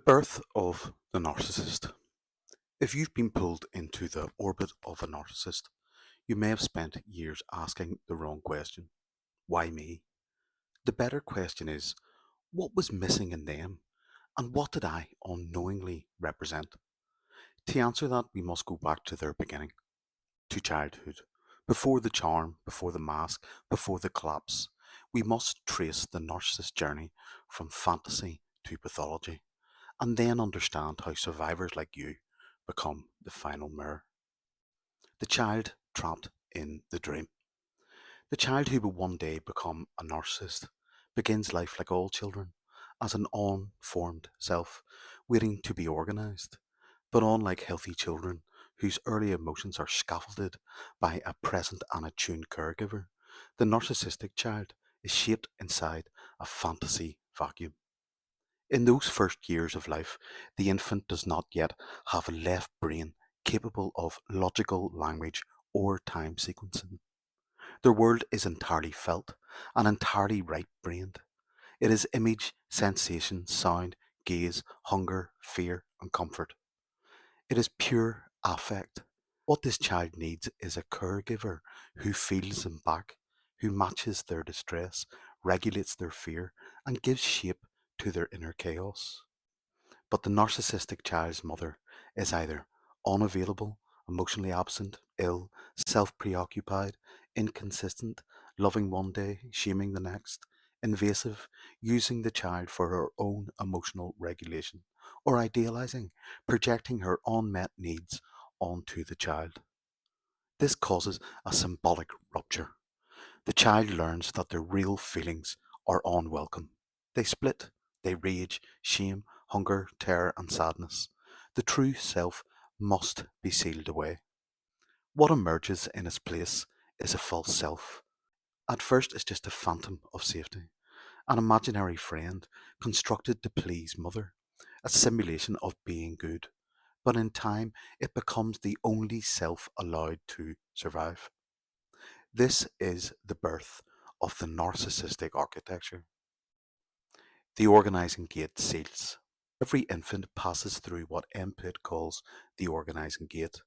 Birth of the narcissist. If you've been pulled into the orbit of a narcissist, you may have spent years asking the wrong question. Why me? The better question is, what was missing in them, and what did I unknowingly represent? To answer that, we must go back to their beginning, to childhood. Before the charm, before the mask, before the collapse, we must trace the narcissist journey from fantasy to pathology, and then understand how survivors like you become the final mirror. The child trapped in the dream. The child who will one day become a narcissist begins life like all children, as an unformed self, waiting to be organised. But unlike healthy children, whose early emotions are scaffolded by a present and attuned caregiver, the narcissistic child is shaped inside a fantasy vacuum. In those first years of life, the infant does not yet have a left brain capable of logical language or time sequencing. Their world is entirely felt and entirely right brained. It is image, sensation, sound, gaze, hunger, fear, and comfort. It is pure affect. What this child needs is a caregiver who feels them back, who matches their distress, regulates their fear, and gives shape to their inner chaos. But the narcissistic child's mother is either unavailable, emotionally absent, ill, self preoccupied, inconsistent, loving one day, shaming the next, invasive, using the child for her own emotional regulation, or idealizing, projecting her unmet needs onto the child. This causes a symbolic rupture. The child learns that their real feelings are unwelcome. They split, they rage, shame, hunger, terror, and sadness. The true self must be sealed away. What emerges in its place is a false self. At first, it's just a phantom of safety, an imaginary friend constructed to please mother, a simulation of being good. But in time, it becomes the only self allowed to survive. This is the birth of the narcissistic architecture. The organizing gate seals. Every infant passes through what MPIT calls the organizing gate,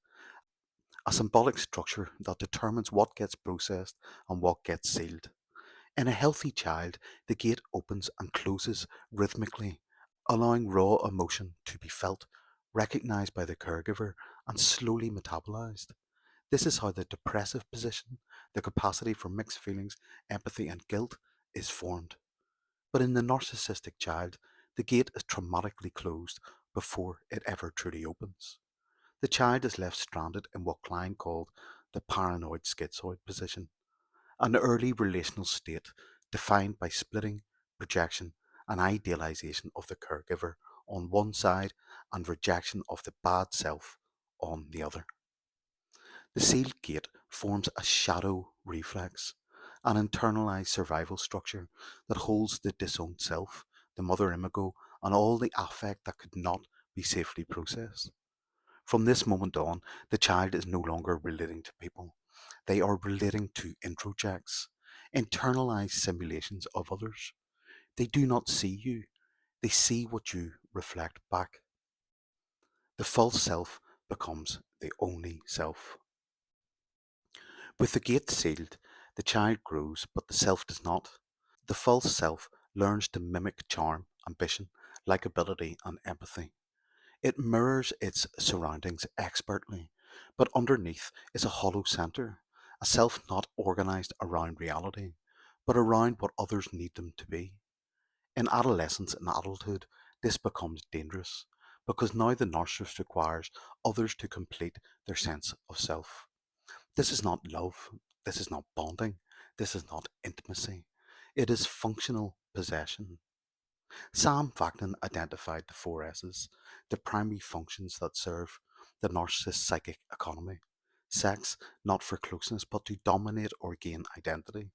a symbolic structure that determines what gets processed and what gets sealed. In a healthy child, the gate opens and closes rhythmically, allowing raw emotion to be felt, recognized by the caregiver, and slowly metabolized. This is how the depressive position, the capacity for mixed feelings, empathy, and guilt, is formed. But in the narcissistic child, the gate is traumatically closed before it ever truly opens. The child is left stranded in what Klein called the paranoid schizoid position, an early relational state defined by splitting, projection, and idealization of the caregiver on one side and rejection of the bad self on the other. The sealed gate forms a shadow reflex, an internalized survival structure that holds the disowned self, the mother imago, and all the affect that could not be safely processed. From this moment on, the child is no longer relating to people. They are relating to introjects, internalized simulations of others. They do not see you, they see what you reflect back. The false self becomes the only self. With the gate sealed, the child grows, but the self does not. The false self learns to mimic charm, ambition, likability, and empathy. It mirrors its surroundings expertly, but underneath is a hollow centre, a self not organised around reality, but around what others need them to be. In adolescence and adulthood, this becomes dangerous, because now the narcissist requires others to complete their sense of self. This is not love. This is not bonding. This is not intimacy. It is functional possession. Sam Vaknin identified the four S's, the primary functions that serve the narcissist's psychic economy. Sex, not for closeness, but to dominate or gain identity.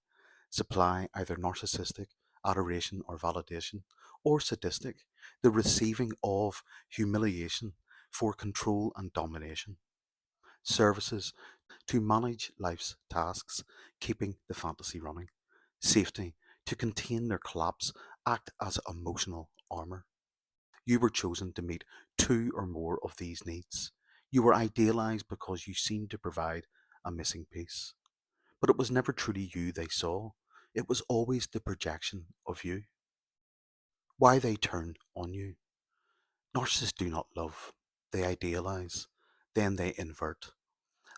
Supply, either narcissistic, adoration or validation, or sadistic, the receiving of humiliation for control and domination. Services, to manage life's tasks, keeping the fantasy running. Safety, to contain their collapse, act as emotional armour. You were chosen to meet two or more of these needs. You were idealized because you seemed to provide a missing piece. But it was never truly you they saw. It was always the projection of you. Why they turn on you. Narcissists do not love. They idealize. Then they invert.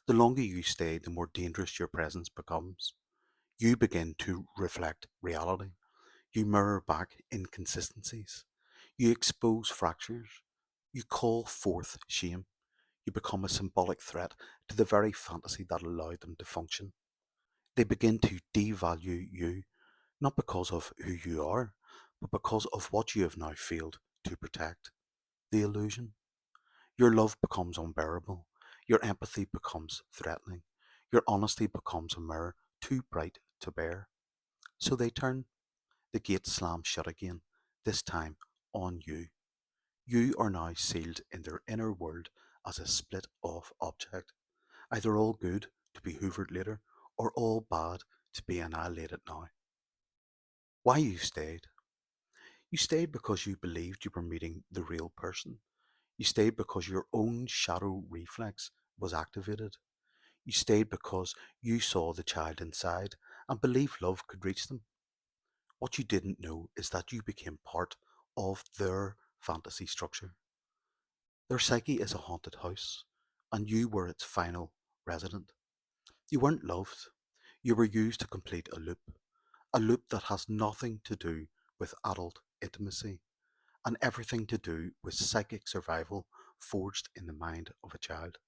The longer you stay, the more dangerous your presence becomes. You begin to reflect reality. You mirror back inconsistencies. You expose fractures. You call forth shame. You become a symbolic threat to the very fantasy that allowed them to function. They begin to devalue you, not because of who you are, but because of what you have now failed to protect. The illusion. Your love becomes unbearable. Your empathy becomes threatening. Your honesty becomes a mirror too bright to bear. So they turn. The gate slams shut again, this time on you. You are now sealed in their inner world as a split off object, either all good to be hoovered later, or all bad to be annihilated now. Why you stayed? You stayed because you believed you were meeting the real person. You stayed because your own shadow reflex was activated. You stayed because you saw the child inside and believed love could reach them. What you didn't know is that you became part of their fantasy structure. Their psyche is a haunted house, and you were its final resident. You weren't loved. You were used to complete a loop that has nothing to do with adult intimacy and everything to do with psychic survival forged in the mind of a child.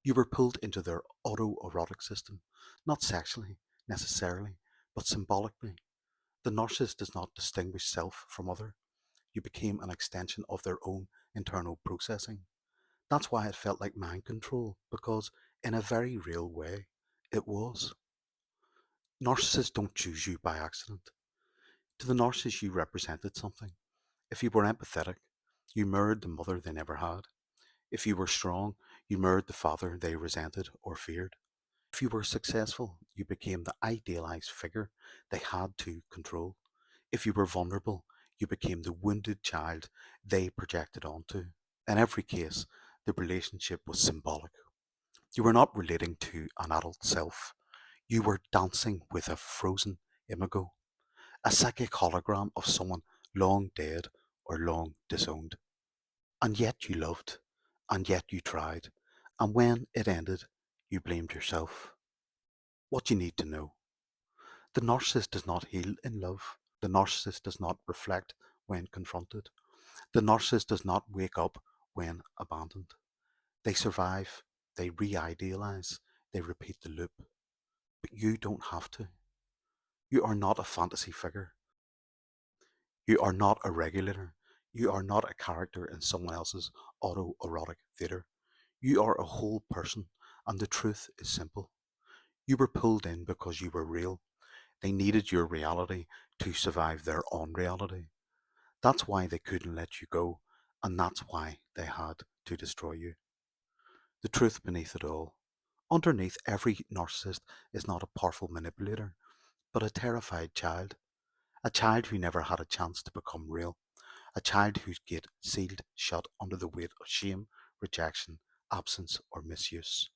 You were pulled into their autoerotic system, not sexually, necessarily, but symbolically. The narcissist does not distinguish self from other. You became an extension of their own internal processing. That's why it felt like mind control, because in a very real way, it was. Narcissists don't choose you by accident. To the narcissist, you represented something. If you were empathetic, you mirrored the mother they never had. If you were strong, you mirrored the father they resented or feared. If you were successful, you became the idealized figure they had to control. If you were vulnerable, you became the wounded child they projected onto. In every case, the relationship was symbolic. You were not relating to an adult self. You were dancing with a frozen imago, a psychic hologram of someone long dead or long disowned. And yet you loved, and yet you tried, and when it ended, you blamed yourself. What you need to know. The narcissist does not heal in love. The narcissist does not reflect when confronted. The narcissist does not wake up when abandoned. They survive, they re-idealize, they repeat the loop. But you don't have to. You are not a fantasy figure. You are not a regulator. You are not a character in someone else's autoerotic theatre. You are a whole person, and the truth is simple. You were pulled in because you were real. They needed your reality to survive their unreality. That's why they couldn't let you go, and that's why they had to destroy you. The truth beneath it all. Underneath every narcissist is not a powerful manipulator, but a terrified child. A child who never had a chance to become real. A child whose gate sealed shut under the weight of shame, rejection, absence, or misuse.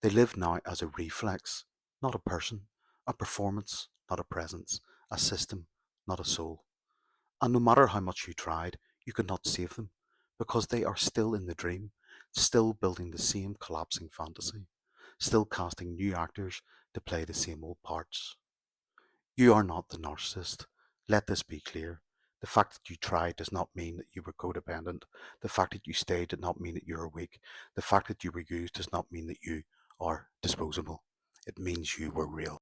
They live now as a reflex, not a person, a performance, not a presence, a system, not a soul. And no matter how much you tried, you could not save them, because they are still in the dream, still building the same collapsing fantasy, still casting new actors to play the same old parts. You are not the narcissist. Let this be clear. The fact that you tried does not mean that you were codependent. The fact that you stayed did not mean that you are weak. The fact that you were used does not mean that you are disposable. It means you were real.